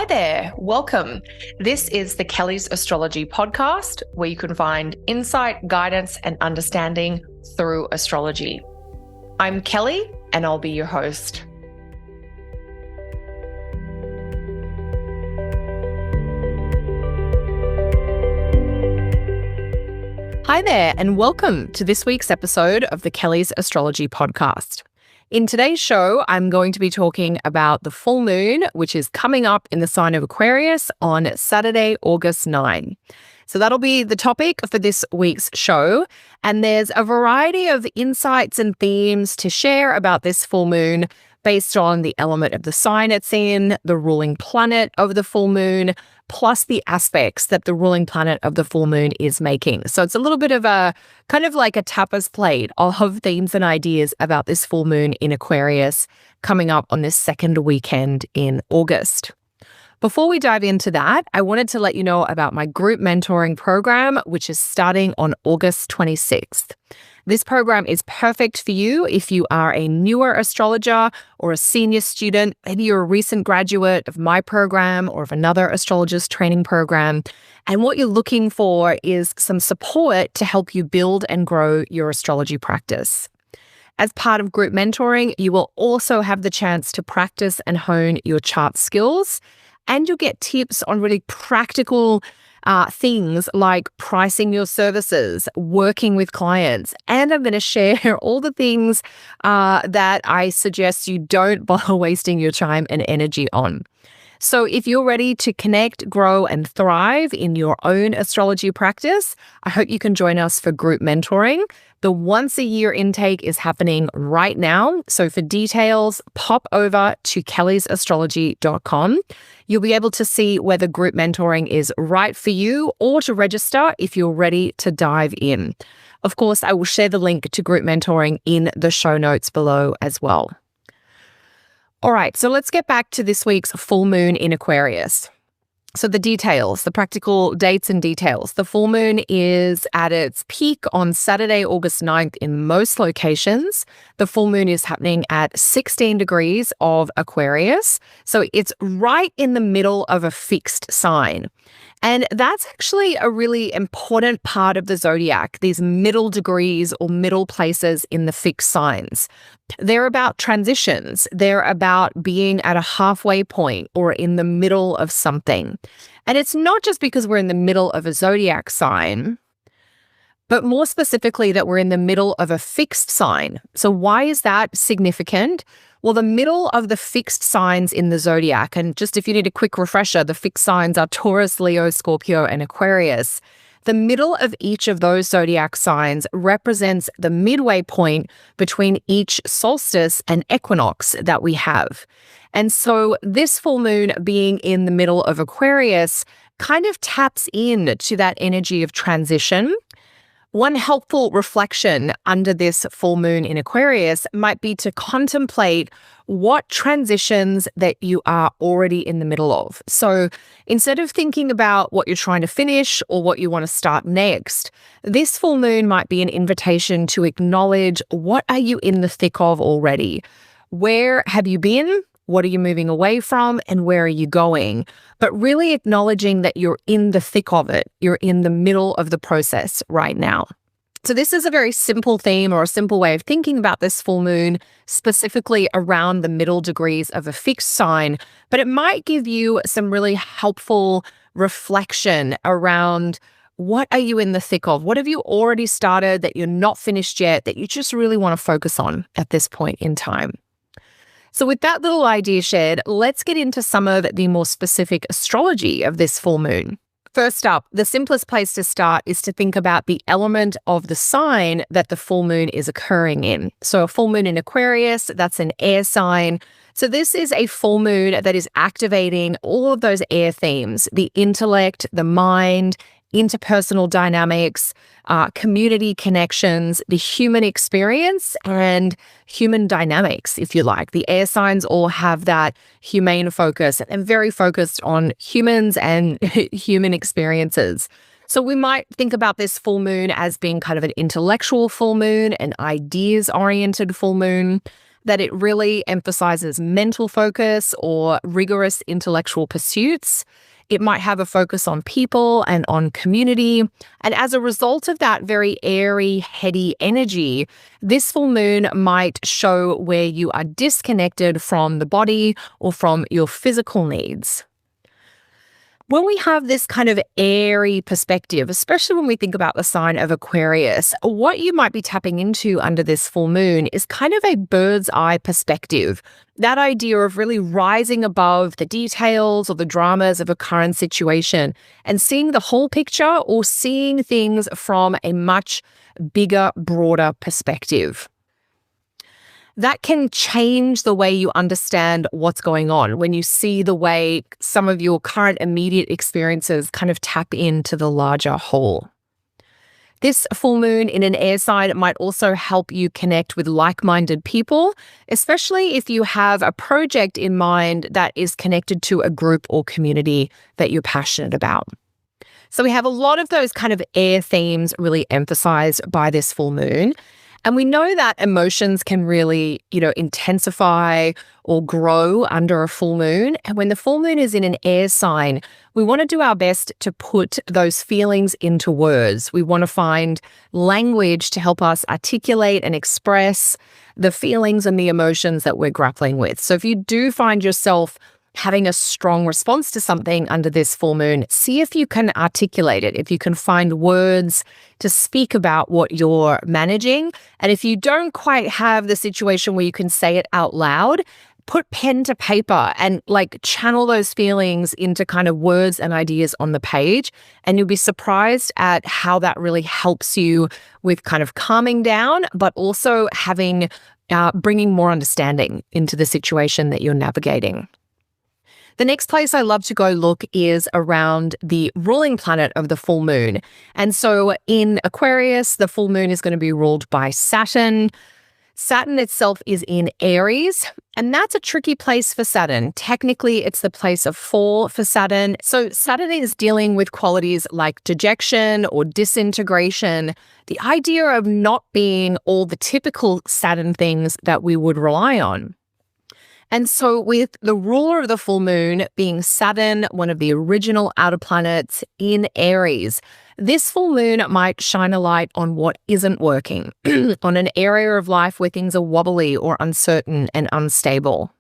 Hi there, welcome. This is the Kelly's Astrology podcast, where you can find insight, guidance, and understanding through astrology. I'm Kelly, and I'll be your host. Hi there, and welcome to this week's episode of the Kelly's Astrology podcast. In today's show, I'm going to be talking about the full moon, which is coming up in the sign of Aquarius on Saturday, August 9. So that'll be the topic for this week's show. And there's a variety of insights and themes to share about this full moon based on the element of the sign it's in, the ruling planet of the full moon, plus the aspects that the ruling planet of the full moon is making. So it's a little bit of a kind of like a tapas plate of themes and ideas about this full moon in Aquarius coming up on this second weekend in August. Before we dive into that, I wanted to let you know about my group mentoring program, which is starting on August 26th. This program is perfect for you if you are a newer astrologer or a senior student. Maybe you're a recent graduate of my program or of another astrologer's training program. And what you're looking for is some support to help you build and grow your astrology practice. As part of group mentoring, you will also have the chance to practice and hone your chart skills. And you'll get tips on really practical things like pricing your services, working with clients. And I'm going to share all the things that I suggest you don't bother wasting your time and energy on. So if you're ready to connect, grow, and thrive in your own astrology practice, I hope you can join us for group mentoring. The once-a-year intake is happening right now. So for details, pop over to kellysastrology.com. You'll be able to see whether group mentoring is right for you or to register if you're ready to dive in. Of course, I will share the link to group mentoring in the show notes below as well. All right, so let's get back to this week's full moon in Aquarius. So the details, the practical dates and details. The full moon is at its peak on Saturday, August 9th in most locations. The full moon is happening at 16 degrees of Aquarius. So it's right in the middle of a fixed sign. And that's actually a really important part of the zodiac, these middle degrees or middle places in the fixed signs. They're about transitions. They're about being at a halfway point or in the middle of something. And it's not just because we're in the middle of a zodiac sign, but more specifically that we're in the middle of a fixed sign. So why is that significant? Well, the middle of the fixed signs in the zodiac, and just if you need a quick refresher, the fixed signs are Taurus, Leo, Scorpio, and Aquarius. The middle of each of those zodiac signs represents the midway point between each solstice and equinox that we have. And so this full moon being in the middle of Aquarius kind of taps in to that energy of transition. One helpful reflection under this full moon in Aquarius might be to contemplate what transitions that you are already in the middle of. So instead of thinking about what you're trying to finish or what you want to start next, this full moon might be an invitation to acknowledge what are you in the thick of already? Where have you been? What are you moving away from and where are you going? But really acknowledging that you're in the thick of it. You're in the middle of the process right now. So this is a very simple theme or a simple way of thinking about this full moon, specifically around the middle degrees of a fixed sign, but it might give you some really helpful reflection around what are you in the thick of? What have you already started that you're not finished yet, that you just really want to focus on at this point in time? So with that little idea shared, let's get into some of the more specific astrology of this full moon. First up, the simplest place to start is to think about the element of the sign that the full moon is occurring in. So a full moon in Aquarius, that's an air sign. So this is a full moon that is activating all of those air themes, the intellect, the mind, interpersonal dynamics, community connections, the human experience, and human dynamics, if you like. The air signs all have that humane focus and very focused on humans and human experiences. So we might think about this full moon as being kind of an intellectual full moon, an ideas-oriented full moon. that it really emphasizes mental focus or rigorous intellectual pursuits. It might have a focus on people and on community. And as a result of that very airy, heady energy, this full moon might show where you are disconnected from the body or from your physical needs. When we have this kind of airy perspective, especially when we think about the sign of Aquarius, what you might be tapping into under this full moon is kind of a bird's eye perspective. That idea of really rising above the details or the dramas of a current situation and seeing the whole picture or seeing things from a much bigger, broader perspective. That can change the way you understand what's going on when you see the way some of your current immediate experiences kind of tap into the larger whole. This full moon in an air sign might also help you connect with like-minded people, especially if you have a project in mind that is connected to a group or community that you're passionate about. So we have a lot of those kind of air themes really emphasized by this full moon. And we know that emotions can really, intensify or grow under a full moon. And when the full moon is in an air sign, we want to do our best to put those feelings into words. We want to find language to help us articulate and express the feelings and the emotions that we're grappling with. So if you do find yourself having a strong response to something under this full moon, see if you can articulate it, if you can find words to speak about what you're managing. And if you don't quite have the situation where you can say it out loud, put pen to paper and channel those feelings into kind of words and ideas on the page. And you'll be surprised at how that really helps you with kind of calming down, but also bringing more understanding into the situation that you're navigating. The next place I love to go look is around the ruling planet of the full moon. And so in Aquarius, the full moon is going to be ruled by Saturn. Saturn itself is in Aries, and that's a tricky place for Saturn. Technically, it's the place of fall for Saturn. So Saturn is dealing with qualities like dejection or disintegration, the idea of not being all the typical Saturn things that we would rely on. And so with the ruler of the full moon being Saturn, one of the original outer planets in Aries, this full moon might shine a light on what isn't working, on an area of life where things are wobbly or uncertain and unstable.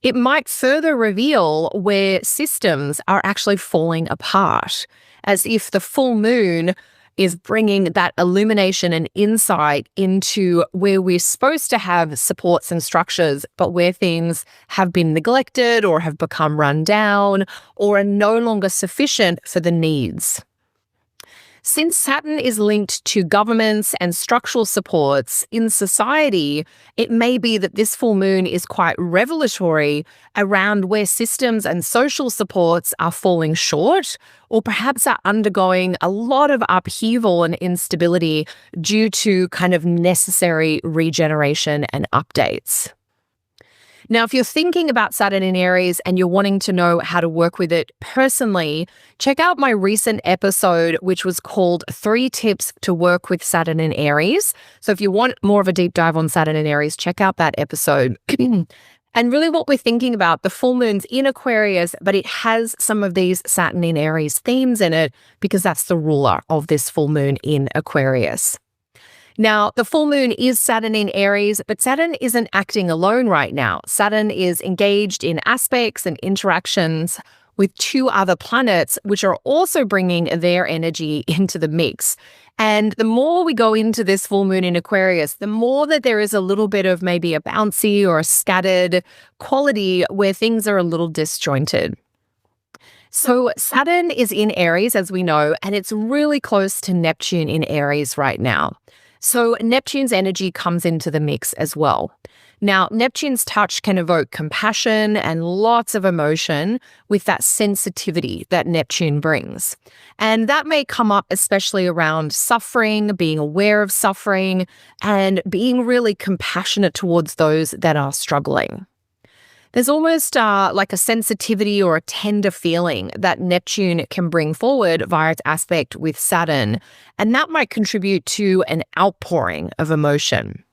It might further reveal where systems are actually falling apart, as if the full moon is bringing that illumination and insight into where we're supposed to have supports and structures, but where things have been neglected or have become run down or are no longer sufficient for the needs. Since Saturn is linked to governments and structural supports in society, it may be that this full moon is quite revelatory around where systems and social supports are falling short, or perhaps are undergoing a lot of upheaval and instability due to kind of necessary regeneration and updates. Now, if you're thinking about Saturn in Aries and you're wanting to know how to work with it personally, check out my recent episode, which was called 3 Tips to Work with Saturn in Aries. So if you want more of a deep dive on Saturn in Aries, check out that episode. And really what we're thinking about, the full moon's in Aquarius, but it has some of these Saturn in Aries themes in it because that's the ruler of this full moon in Aquarius. Now, the full moon is Saturn in Aries, but Saturn isn't acting alone right now. Saturn is engaged in aspects and interactions with 2 other planets, which are also bringing their energy into the mix. And the more we go into this full moon in Aquarius, the more that there is a little bit of maybe a bouncy or a scattered quality where things are a little disjointed. So Saturn is in Aries, as we know, and it's really close to Neptune in Aries right now. So Neptune's energy comes into the mix as well. Now, Neptune's touch can evoke compassion and lots of emotion with that sensitivity that Neptune brings. And that may come up especially around suffering, being aware of suffering, and being really compassionate towards those that are struggling. There's almost like a sensitivity or a tender feeling that Neptune can bring forward via its aspect with Saturn, and that might contribute to an outpouring of emotion.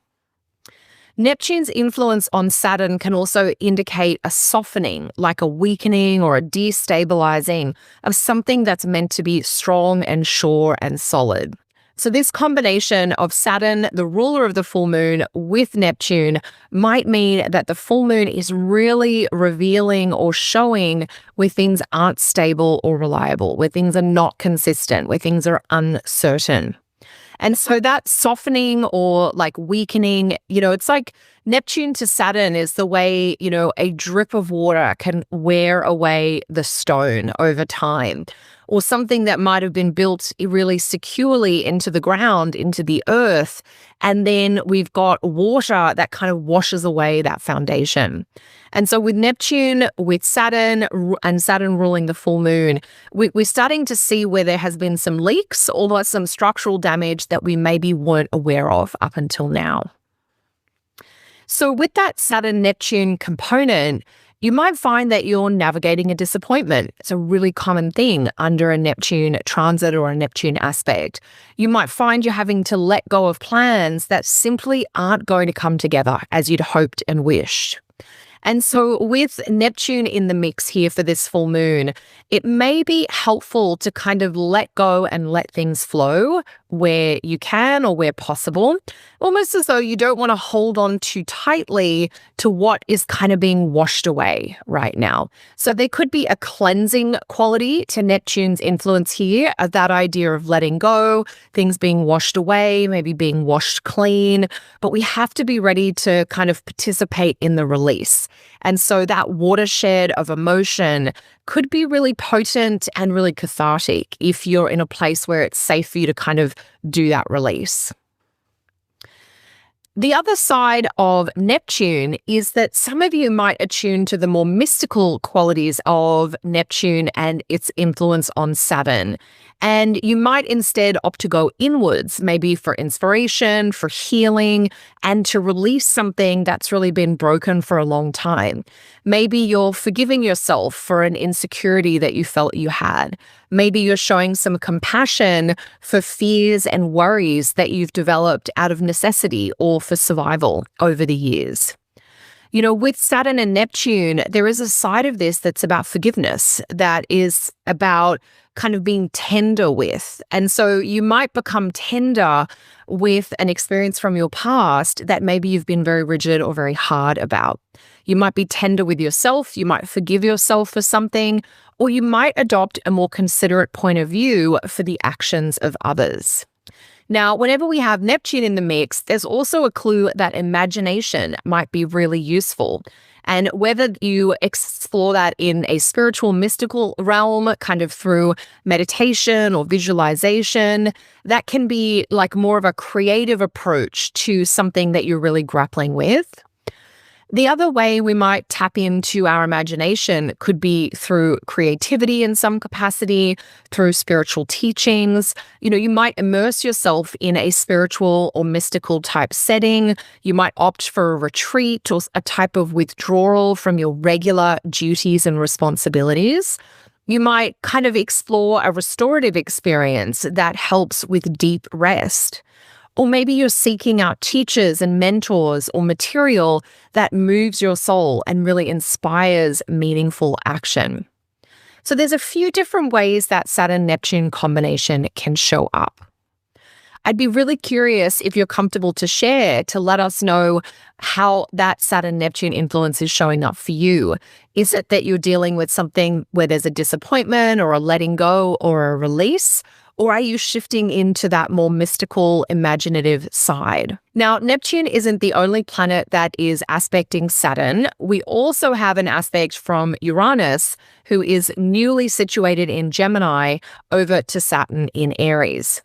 Neptune's influence on Saturn can also indicate a softening, like a weakening or a destabilizing of something that's meant to be strong and sure and solid. So this combination of Saturn, the ruler of the full moon, with Neptune might mean that the full moon is really revealing or showing where things aren't stable or reliable, where things are not consistent, where things are uncertain. And so that softening or like weakening, it's like Neptune to Saturn is the way, a drip of water can wear away the stone over time, or something that might have been built really securely into the ground, into the earth. And then we've got water that kind of washes away that foundation. And so with Neptune, with Saturn, and Saturn ruling the full moon, we're starting to see where there has been some leaks or some structural damage that we maybe weren't aware of up until now. So with that Saturn-Neptune component, you might find that you're navigating a disappointment. It's a really common thing under a Neptune transit or a Neptune aspect. You might find you're having to let go of plans that simply aren't going to come together as you'd hoped and wished. And so with Neptune in the mix here for this full moon, it may be helpful to kind of let go and let things flow where you can or where possible, almost as though you don't want to hold on too tightly to what is kind of being washed away right now. So there could be a cleansing quality to Neptune's influence here, that idea of letting go, things being washed away, maybe being washed clean, but we have to be ready to kind of participate in the release. And so that watershed of emotion could be really potent and really cathartic if you're in a place where it's safe for you to kind of do that release. The other side of Neptune is that some of you might attune to the more mystical qualities of Neptune and its influence on Saturn. And you might instead opt to go inwards, maybe for inspiration, for healing, and to release something that's really been broken for a long time. Maybe you're forgiving yourself for an insecurity that you felt you had. Maybe you're showing some compassion for fears and worries that you've developed out of necessity or for survival over the years. With Saturn and Neptune, there is a side of this that's about forgiveness, that is about kind of being tender with. And so you might become tender with an experience from your past that maybe you've been very rigid or very hard about. You might be tender with yourself, you might forgive yourself for something, or you might adopt a more considerate point of view for the actions of others. Now, whenever we have Neptune in the mix, there's also a clue that imagination might be really useful. And whether you explore that in a spiritual, mystical realm, kind of through meditation or visualization, that can be like more of a creative approach to something that you're really grappling with. The other way we might tap into our imagination could be through creativity in some capacity, through spiritual teachings. You might immerse yourself in a spiritual or mystical type setting. You might opt for a retreat or a type of withdrawal from your regular duties and responsibilities. You might kind of explore a restorative experience that helps with deep rest. Or maybe you're seeking out teachers and mentors or material that moves your soul and really inspires meaningful action. So there's a few different ways that Saturn-Neptune combination can show up. I'd be really curious if you're comfortable to share, to let us know how that Saturn-Neptune influence is showing up for you. Is it that you're dealing with something where there's a disappointment or a letting go or a release? Or are you shifting into that more mystical, imaginative side? Now, Neptune isn't the only planet that is aspecting Saturn. We also have an aspect from Uranus, who is newly situated in Gemini, over to Saturn in Aries.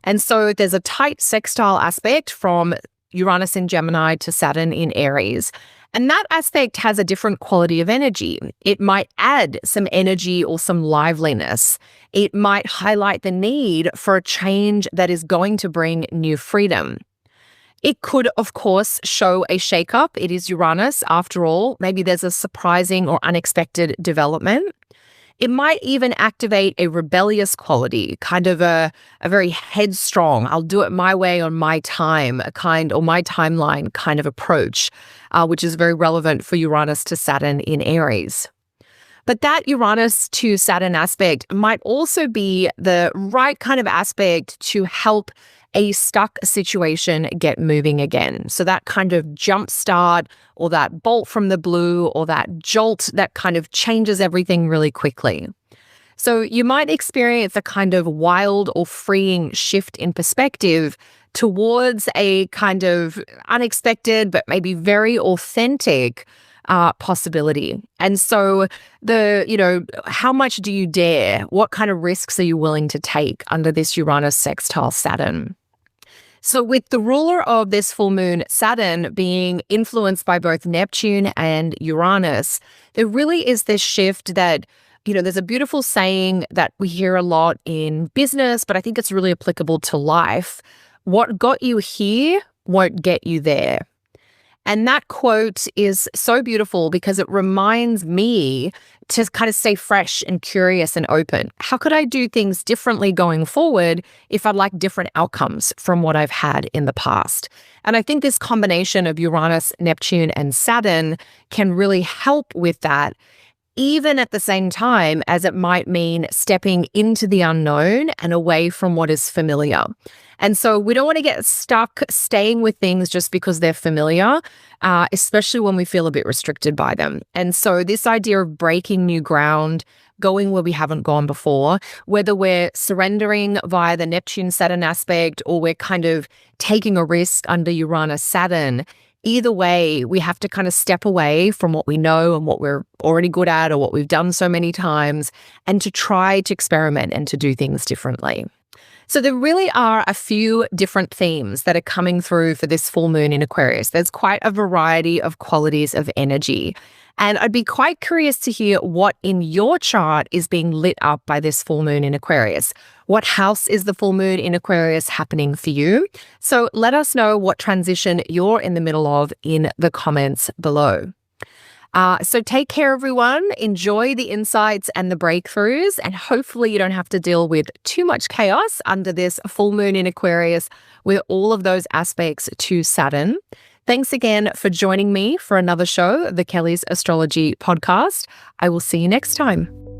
And so there's a tight sextile aspect from Uranus in Gemini to Saturn in Aries. And that aspect has a different quality of energy. It might add some energy or some liveliness. It might highlight the need for a change that is going to bring new freedom. It could, of course, show a shakeup. It is Uranus, after all. Maybe there's a surprising or unexpected development. It might even activate a rebellious quality, kind of a very headstrong, I'll do it my way on my time, or my timeline kind of approach, which is very relevant for Uranus to Saturn in Aries. But that Uranus to Saturn aspect might also be the right kind of aspect to help a stuck situation get moving again. So that kind of jump start or that bolt from the blue or that jolt that kind of changes everything really quickly. So you might experience a kind of wild or freeing shift in perspective towards a kind of unexpected but maybe very authentic possibility. And so how much do you dare? What kind of risks are you willing to take under this Uranus sextile Saturn? So with the ruler of this full moon, Saturn, being influenced by both Neptune and Uranus, there really is this shift that, there's a beautiful saying that we hear a lot in business, but I think it's really applicable to life. What got you here won't get you there. And that quote is so beautiful because it reminds me to kind of stay fresh and curious and open. How could I do things differently going forward if I'd like different outcomes from what I've had in the past? And I think this combination of Uranus, Neptune, and Saturn can really help with that, even at the same time as it might mean stepping into the unknown and away from what is familiar. And so we don't want to get stuck staying with things just because they're familiar, especially when we feel a bit restricted by them. And so this idea of breaking new ground, going where we haven't gone before, whether we're surrendering via the Neptune-Saturn aspect or we're kind of taking a risk under Uranus-Saturn, either way, we have to kind of step away from what we know and what we're already good at or what we've done so many times and to try to experiment and to do things differently. So there really are a few different themes that are coming through for this full moon in Aquarius. There's quite a variety of qualities of energy. And I'd be quite curious to hear what in your chart is being lit up by this full moon in Aquarius. What house is the full moon in Aquarius happening for you? So let us know what transition you're in the middle of in the comments below. So take care, everyone. Enjoy the insights and the breakthroughs, and hopefully you don't have to deal with too much chaos under this full moon in Aquarius with all of those aspects to Saturn. Thanks again for joining me for another show of the Kelly's Astrology podcast. I will see you next time.